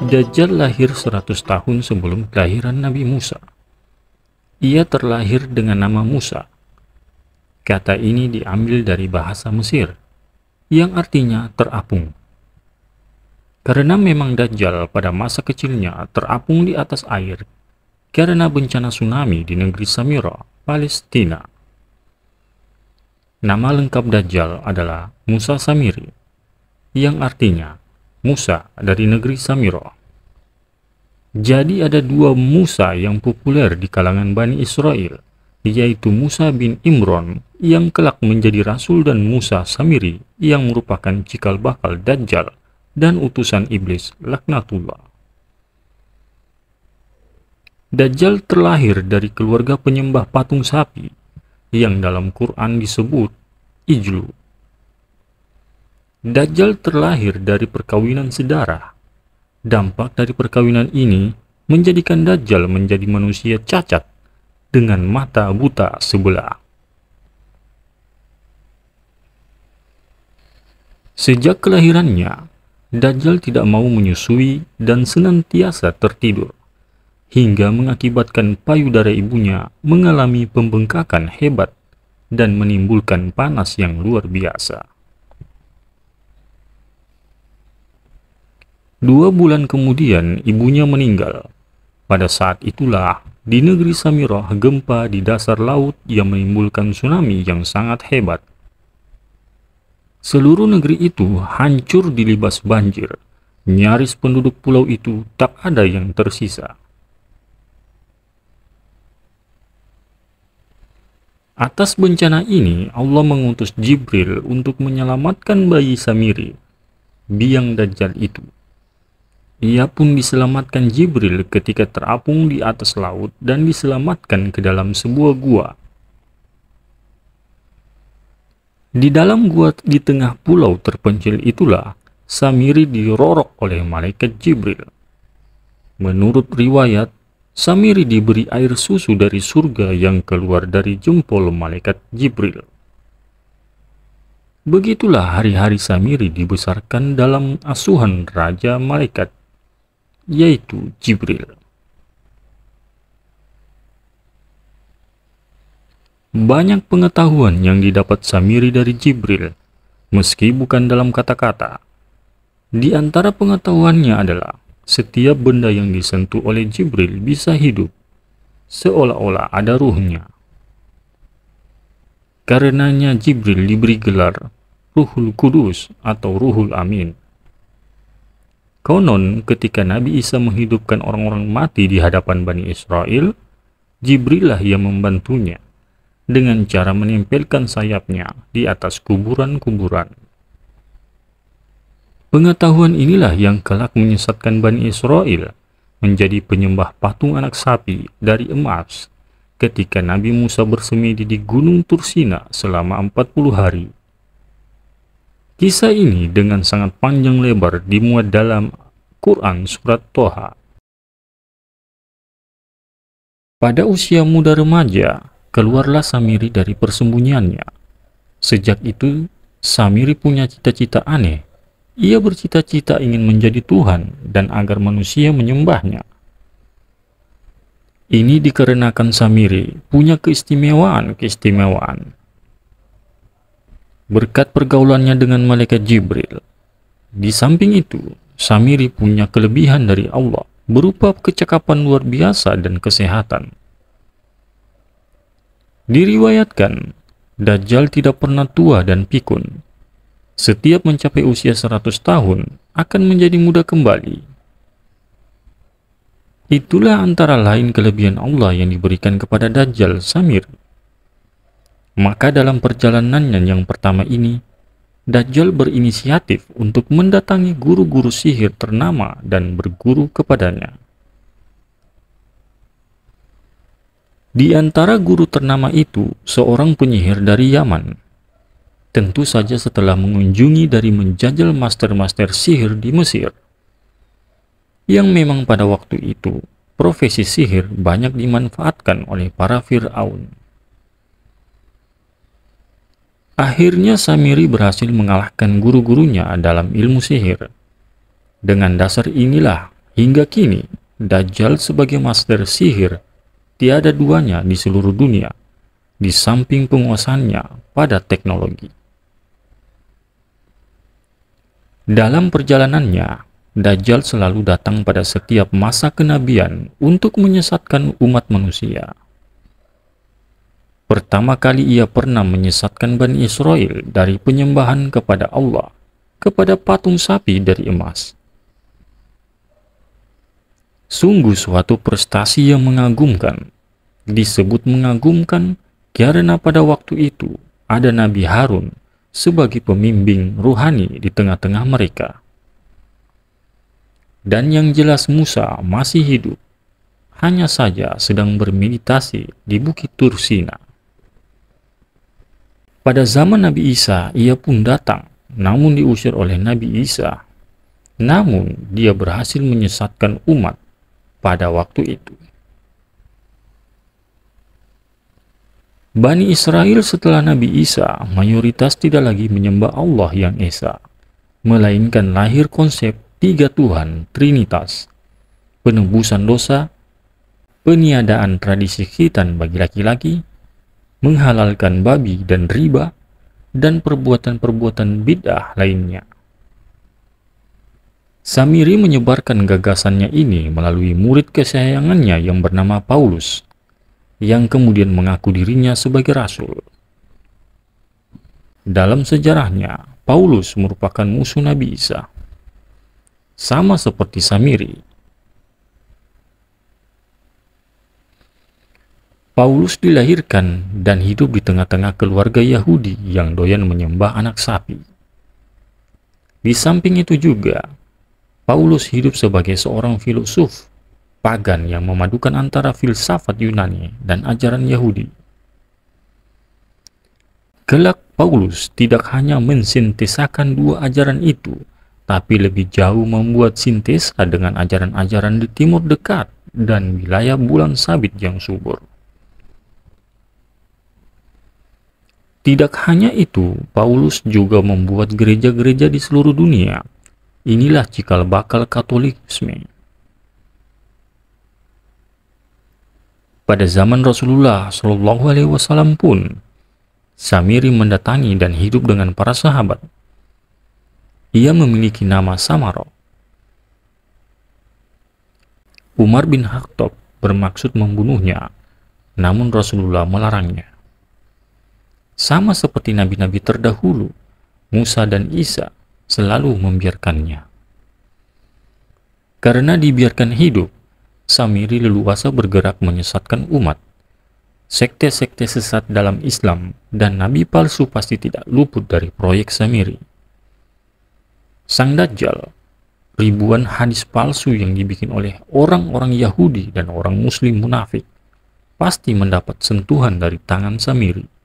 Dajjal lahir 100 tahun sebelum kelahiran Nabi Musa. Ia terlahir dengan nama Musa. Kata ini diambil dari bahasa Mesir, yang artinya terapung. Karena memang Dajjal pada masa kecilnya terapung di atas air karena bencana tsunami di negeri Samira, Palestina. Nama lengkap Dajjal adalah Musa Samiri, yang artinya Musa dari negeri Samira. Jadi ada dua Musa yang populer di kalangan Bani Israel, yaitu Musa bin Imran yang kelak menjadi Rasul dan Musa Samiri yang merupakan cikal bakal Dajjal dan utusan iblis laknatullah. Dajjal terlahir dari keluarga penyembah patung sapi yang dalam Quran disebut Ijlu. Dajjal terlahir dari perkawinan sedarah. Dampak dari perkawinan ini menjadikan Dajjal menjadi manusia cacat dengan mata buta sebelah. Sejak kelahirannya, Dajjal tidak mau menyusui dan senantiasa tertidur, hingga mengakibatkan payudara ibunya mengalami pembengkakan hebat dan menimbulkan panas yang luar biasa. 2 bulan kemudian ibunya meninggal. Pada saat itulah di negeri Samirah gempa di dasar laut yang menimbulkan tsunami yang sangat hebat. Seluruh negeri itu hancur dilibas banjir. Nyaris penduduk pulau itu tak ada yang tersisa. Atas bencana ini, Allah mengutus Jibril untuk menyelamatkan bayi Samiri, biang Dajjal itu. Ia pun diselamatkan Jibril ketika terapung di atas laut dan diselamatkan ke dalam sebuah gua. Di dalam gua di tengah pulau terpencil itulah Samiri dirorok oleh malaikat Jibril. Menurut riwayat, Samiri diberi air susu dari surga yang keluar dari jempol malaikat Jibril. Begitulah hari-hari Samiri dibesarkan dalam asuhan raja malaikat, yaitu Jibril. Banyak pengetahuan yang didapat Samiri dari Jibril, meski bukan dalam kata-kata. Di antara pengetahuannya adalah setiap benda yang disentuh oleh Jibril bisa hidup, seolah-olah ada ruhnya. Karenanya Jibril diberi gelar Ruhul Kudus atau Ruhul Amin. Konon ketika Nabi Isa menghidupkan orang-orang mati di hadapan Bani Israel, Jibril lah yang membantunya dengan cara menempelkan sayapnya di atas kuburan-kuburan. Pengetahuan inilah yang kelak menyesatkan Bani Israel menjadi penyembah patung anak sapi dari emas ketika Nabi Musa bersemedi di Gunung Tursina selama 40 hari. Kisah ini dengan sangat panjang lebar dimuat dalam Quran Surat Toha. Pada usia muda remaja, keluarlah Samiri dari persembunyiannya. Sejak itu, Samiri punya cita-cita aneh. Ia bercita-cita ingin menjadi Tuhan dan agar manusia menyembahnya. Ini dikarenakan Samiri punya keistimewaan. Berkat pergaulannya dengan malaikat Jibril. Di samping itu, Samiri punya kelebihan dari Allah berupa kecakapan luar biasa dan kesehatan. Diriwayatkan, Dajjal tidak pernah tua dan pikun. Setiap mencapai usia 100 tahun akan menjadi muda kembali. Itulah antara lain kelebihan Allah yang diberikan kepada Dajjal Samir. Maka dalam perjalanannya yang pertama ini, Dajjal berinisiatif untuk mendatangi guru-guru sihir ternama dan berguru kepadanya. Di antara guru ternama itu, seorang penyihir dari Yaman. Tentu saja setelah mengunjungi dari menjajal master-master sihir di Mesir. Yang memang pada waktu itu, profesi sihir banyak dimanfaatkan oleh para Fir'aun. Akhirnya Samiri berhasil mengalahkan guru-gurunya dalam ilmu sihir. Dengan dasar inilah Hingga kini, Dajjal sebagai master sihir tiada duanya di seluruh dunia, di samping penguasaannya pada teknologi. Dalam perjalanannya, Dajjal selalu datang pada setiap masa kenabian untuk menyesatkan umat manusia. Pertama kali ia pernah menyesatkan Bani Israel dari penyembahan kepada Allah, kepada patung sapi dari emas. Sungguh suatu prestasi yang mengagumkan. Disebut mengagumkan karena pada waktu itu ada Nabi Harun sebagai pembimbing ruhani di tengah-tengah mereka. Dan yang jelas Musa masih hidup, hanya saja sedang bermeditasi di Bukit Tursina. Pada zaman Nabi Isa, ia pun datang, namun diusir oleh Nabi Isa. Namun, dia berhasil menyesatkan umat pada waktu itu. Bani Israel setelah Nabi Isa mayoritas tidak lagi menyembah Allah yang Esa, melainkan lahir konsep tiga Tuhan, Trinitas, penebusan dosa, peniadaan tradisi khitan bagi laki-laki, menghalalkan babi dan riba, dan perbuatan-perbuatan bid'ah lainnya. Samiri menyebarkan gagasannya ini melalui murid kesayangannya yang bernama Paulus, yang kemudian mengaku dirinya sebagai rasul. Dalam sejarahnya, Paulus merupakan musuh Nabi Isa. Sama seperti Samiri. Paulus dilahirkan dan hidup di tengah-tengah keluarga Yahudi yang doyan menyembah anak sapi. Di samping itu juga, Paulus hidup sebagai seorang filosof pagan yang memadukan antara filsafat Yunani dan ajaran Yahudi. Kelak Paulus tidak hanya mensintesakan dua ajaran itu, tapi lebih jauh membuat sintesa dengan ajaran-ajaran di Timur Dekat dan wilayah bulan sabit yang subur. Tidak hanya itu, Paulus juga membuat gereja-gereja di seluruh dunia. Inilah cikal bakal Katolikisme. Pada zaman Rasulullah Shallallahu Alaihi Wasallam pun, Samiri mendatangi dan hidup dengan para sahabat. Ia memiliki nama Samaro. Umar bin Khattab bermaksud membunuhnya, namun Rasulullah melarangnya. Sama seperti nabi-nabi terdahulu, Musa dan Isa selalu membiarkannya. Karena dibiarkan hidup, Samiri leluasa bergerak menyesatkan umat. Sekte-sekte sesat dalam Islam dan nabi palsu pasti tidak luput dari proyek Samiri. Sang Dajjal, ribuan hadis palsu yang dibikin oleh orang-orang Yahudi dan orang Muslim munafik, pasti mendapat sentuhan dari tangan Samiri.